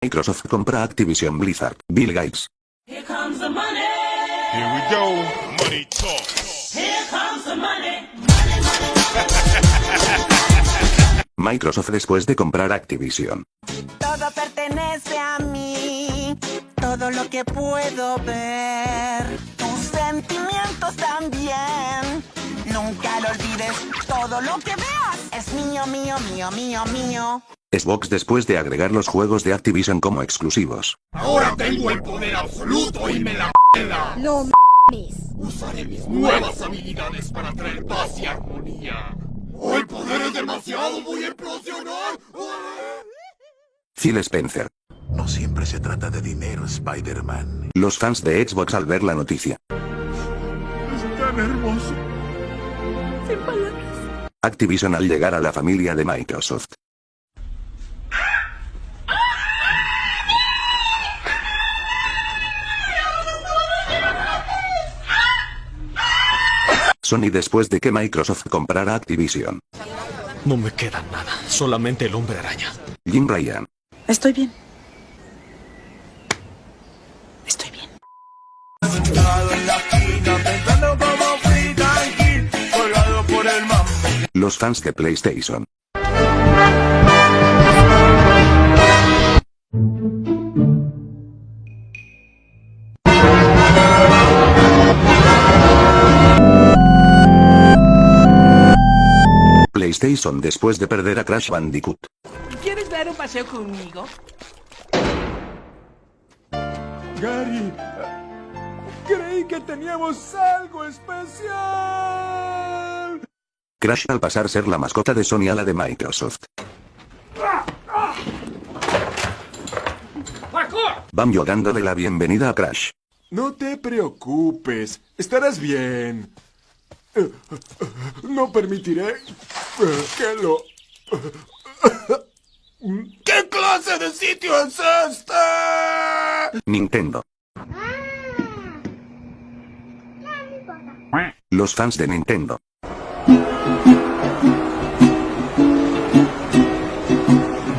Microsoft compra Activision Blizzard. Bill Gates. Here comes the money. Here we go. Money talk. Here comes the money. Microsoft después de comprar Activision. Todo pertenece a mí, todo lo que puedo ver, tus sentimientos también. Nunca lo olvides, todo lo que veas es mío, mío, mío, mío, mío. Xbox después de agregar los juegos de Activision como exclusivos. Ahora tengo el poder absoluto y me la pela. No mames. Usaré mis nuevas habilidades para traer paz y armonía. ¡Oh, el poder es demasiado! ¡Voy a implosionar! Phil Spencer. No siempre se trata de dinero, Spider-Man. Los fans de Xbox al ver la noticia. Es tan hermoso. Sin palabras. Activision al llegar a la familia de Microsoft. Sony después de que Microsoft comprara Activision. No me queda nada, solamente el hombre araña. Jim Ryan. Estoy bien. Estoy bien. Los fans de PlayStation. PlayStation después de perder a Crash Bandicoot. ¿Quieres dar un paseo conmigo? Gary, creí que teníamos algo especial. Crash al pasar ser la mascota de Sony a la de Microsoft. Banjo dándole la bienvenida a Crash. No te preocupes, estarás bien. No permitiré que lo... ¿Qué clase de sitio es este? Nintendo. Los fans de Nintendo.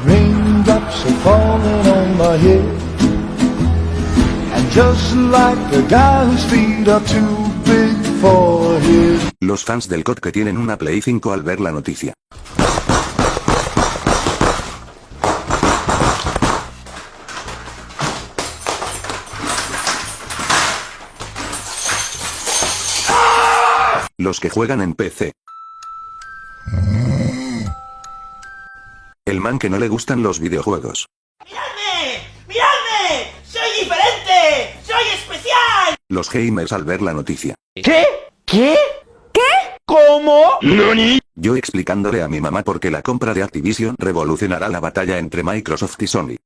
Raindrops are falling on my head, and just like the guy whose feet are too big for his. Los fans del COD que tienen una Play 5 al ver la noticia. Los que juegan en PC. El man que no le gustan los videojuegos. ¡Miradme! ¡Miradme! ¡Soy diferente! ¡Soy especial! Los gamers al ver la noticia. ¿Qué? ¿Qué? ¿Qué? ¿Cómo? Yo explicándole a mi mamá por qué la compra de Activision revolucionará la batalla entre Microsoft y Sony.